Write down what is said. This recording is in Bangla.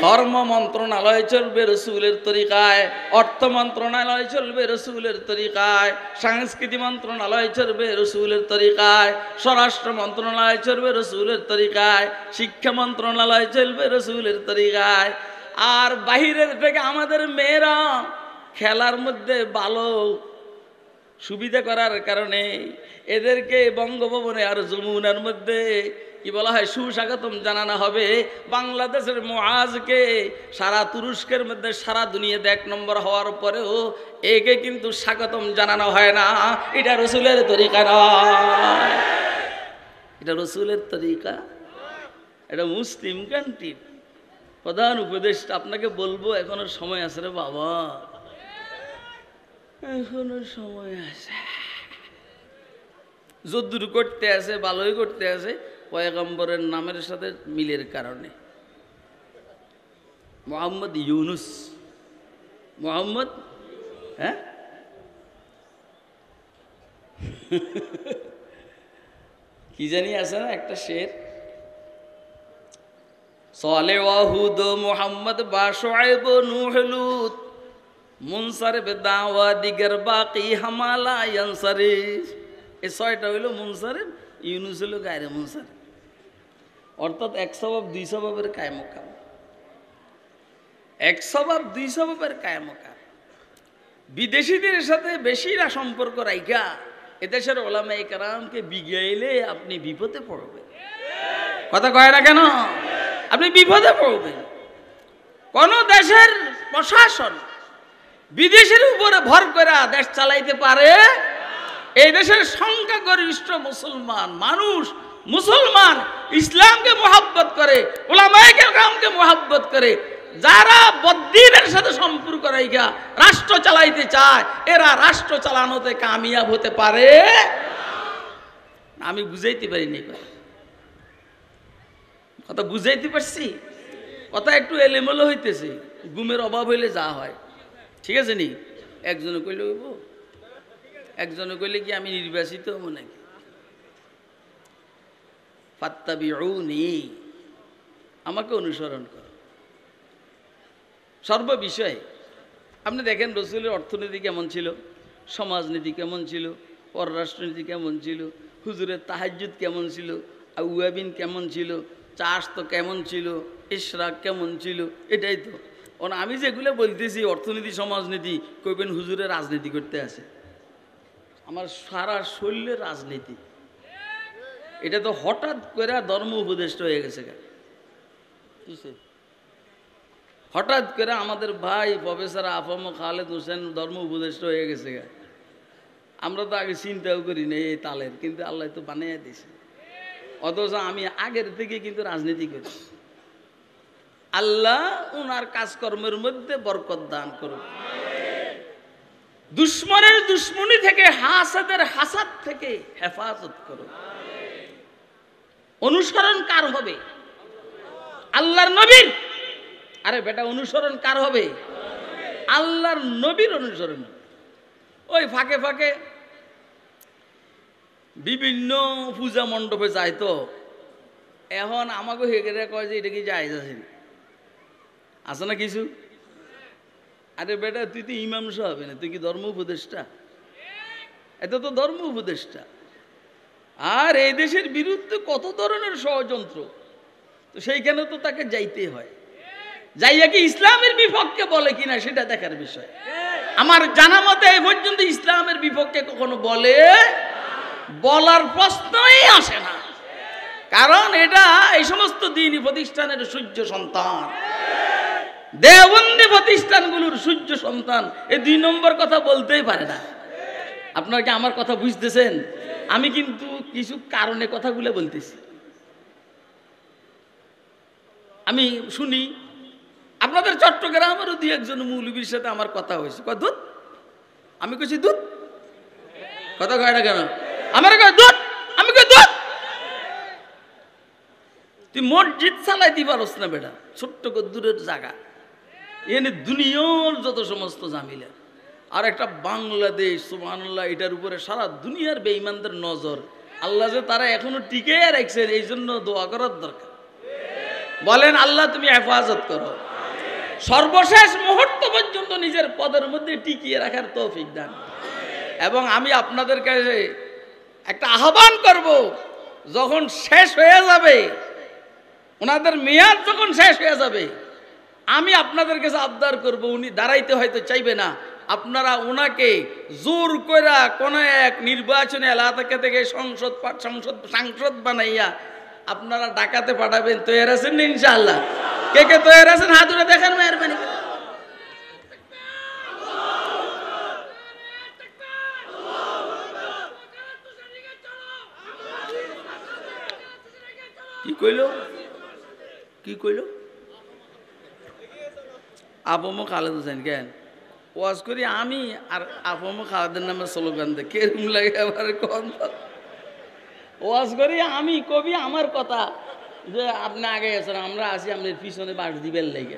ধর্ম মন্ত্রণালয় চলবে রসুলের তরিকায়, অর্থ মন্ত্রণালয় চলবে রসুলের তরিকায়, সংস্কৃতি মন্ত্রণালয় চলবে রসুলের তরিকায়, স্বরাষ্ট্র মন্ত্রণালয় চলবে রসুলের তরিকায়, শিক্ষা মন্ত্রণালয় চলবে রসুলের তরিকায়। আর বাহিরের থেকে আমাদের মেয়েরা খেলার মধ্যে ভালো সুবিধা করার কারণে এদেরকে বঙ্গভবনে আর যমুনার মধ্যে কি বলা হয়, সুস্বাগতম জানানো হবে। বাংলাদেশের মুআজকে সারা তুরস্কের মধ্যে সারা দুনিয়াতে 1 নম্বর হওয়ার পরেও একে কিন্তু স্বাগতম জানানো হয় না। এটা রসুলের তরিকা নয়, এটা রসুলের তরিকা। এটা মুসলিম কান্ট্রির প্রধান উপদেষ্টা। আপনাকে বলবো এখনো সময় আছে রে বাবা, এখনো সময় আছে। যদ্দুর করতে আছে ভালোই করতে আছে, পয়গম্বরের নামের সাথে মিলের কারণে। মোহাম্মদ ইউনুস, মোহাম্মদ, হ্যাঁ কি জানি আছে না একটা শের, সালেহ ওয়া হুদ মুহাম্মদ বা শুআয়ব নূহ লূত মুনসারিফ দাওয়া দিগর বাকি হামালা ইয়ানসারিফ। এই 6টা হইল মুনসারিফ, ইউনুস হইল গায়রে মুনসারিফ। অর্থাৎ 1 সওয়াব 2 সওয়াবের কায়েমকাম, 1 সওয়াব 2 সওয়াবের কায়েমকাম। বিদেশিদের সাথে বেশিরা সম্পর্ক রাইখা এদেশের ওলামায়ে কেরামকে বিগাইলে আপনি বিপদে পড়বেন। কথা কয় না কেন? আপনি বিপদে পড়বেন। কোন দেশের প্রশাসন বিদেশের উপরে ভর করে দেশ চালাইতে পারে? এই দেশের সংখ্যাগরিষ্ঠ মুসলমান মানুষ, মুসলমান ইসলামকে মোহাব্বত করে, উলামায়ে কেরামকে মোহাব্বত করে, যারা বদ্দিনের সাথে সম্পর্ক রাখা রাষ্ট্র চালাইতে চায়, এরা রাষ্ট্র চালানোতে কামিয়াব হতে পারে? আমি বুঝাইতে পারিনি, কথা বুঝাইতে পারছি? কথা একটু এলোমেলো হইতেছে, ঘুমের অভাব হইলে যা হয়। ঠিক আছে নি? একজনে কইলে হইব, একজনে কইলে কি আমি নির্বাচিত হব নাকি? ফাত্তাবিউনি, আমাকে অনুসরণ করো সর্ববিষয়ে। আপনি দেখেন রসুলের অর্থনীতি কেমন ছিল, সমাজনীতি কেমন ছিল, পররাষ্ট্রনীতি কেমন ছিল, হুজুরের তাহাজ্জুদ কেমন ছিল, আউয়াবিন কেমন ছিল, চাষ তো কেমন ছিল, ইশরাক কেমন ছিল। এটাই তো আমি যেগুলো বলতেছি অর্থনীতি সমাজনীতি, কইবেন হুজুরের রাজনীতি করতে আছে। আমার সারা শরীরের রাজনীতি। এটা তো হঠাৎ করে ধর্ম উপদেষ্টা হয়ে গেছে। হঠাৎ করে আমাদের ভাই প্রফেসর আফম খালেদ হোসেন ধর্ম উপদেষ্টা হয়ে গেছে। আমরা তো আগে চিন্তাও করি না এই তালের, কিন্তু আল্লাহ তো বানিয়ে দিয়েছে। অথচ আমি আগের থেকে কিন্তু রাজনীতি করি। আল্লাহ উনার কাজকর্মের মধ্যে বরকত দান করুক। দুশ্মনের দুশ্মনী থেকে, হাসাদের হাসাদ থেকে হেফাজত করুক। অনুসরণ কার হবে? আল্লাহর নবীর। আরে বেটা, অনুসরণ কার হবে? আল্লাহর নবীর অনুসরণ। ওই ফাঁকে ফাঁকে বিভিন্ন পূজা মণ্ডপে যায়, তো এখন আমাকে হেগেরা কয় যে এটা কি যায় আছে না কিছু? আরে বেটা, তুই তো ইমাম সাহেব না, তুই কি ধর্ম উপদেষ্টা? এটা তো ধর্ম উপদেষ্টা। আর এই দেশের বিরুদ্ধে কত ধরনের ষড়যন্ত্র, তো সেইখানে তো তাকে যাইতে হয়। যাইয়া কি ইসলামের বিপক্ষে বলে কিনা সেটা দেখার বিষয়। আমার জানা মতে এই পর্যন্ত ইসলামের বিপক্ষে কখনো বলার প্রশ্নই আসে না। কারণ এটা এই সমস্ত দ্বীনি প্রতিষ্ঠানের সূর্য সন্তান, দেওবন্দি প্রতিষ্ঠানগুলোর সূর্য সন্তান। এই 2 নম্বর কথা বলতেই পারে না। আপনারা কি আমার কথা বুঝতেছেন? আমি কিন্তু কিছু কারণে কথাগুলো বলতেছি। আমি শুনি আপনাদের চট্টগ্রামেরও 2-1 মৌলবীর সাথে আমার কথা হয়েছে। কয় দুধ, আমি কইছি দুধ। কথা কয় না কেন? আমার কয় দুধ, আমি কই দুধ। তুই মসজিদ চালাইতে পারস না বেটা, ছোট্ট দূরের জায়গা, এনে দুনিয়ার যত সমস্ত জামিলা। আর একটা বাংলাদেশ, সুবহানাল্লাহ, এটার উপরে সারা দুনিয়ার বেঈমানদের নজর। আল্লাহ যে তারা এখনো টিকে রাখছেন, এই জন্য দোয়া করার দরকার। বলেন আল্লাহ তুমি হেফাজত করো। সর্বশেষ মুহূর্ত পর্যন্ত নিজের পদের মধ্যে টিকিয়ে রাখার তৌফিক দান। এবং আমি আপনাদের কাছে একটা আহ্বান করব, যখন শেষ হয়ে যাবে, ওনাদের মেয়াদ যখন শেষ হয়ে যাবে, আমি আপনাদের কাছে আবদার করব, উনি দাঁড়াইতে হয়তো চাইবে না, আপনারা ওনাকে জোর কইরা কোন এক নির্বাচনী এলাকা থেকে সাংসদ বানাইয়া আপনারা ডাকাতে পাঠাবেন। তৈরি আছেন ইনশাআল্লাহ? কে কে তৈরি আছেন? হাত উঠে দেখেন মেহরবানি। কি কইল? কি কইল? আপমো খালেদ হোসেন কেন ওয়াজ করি আমি, আর আপমো খালেদের নামে স্লোগান দেয়, কেরম লাগে আবার কোন ওয়াজ করি আমি, কবি আমার কথা যে আপনি আগে আছেন, আমরা আছি আপনার পিছনে বাস দিবেন লেগে।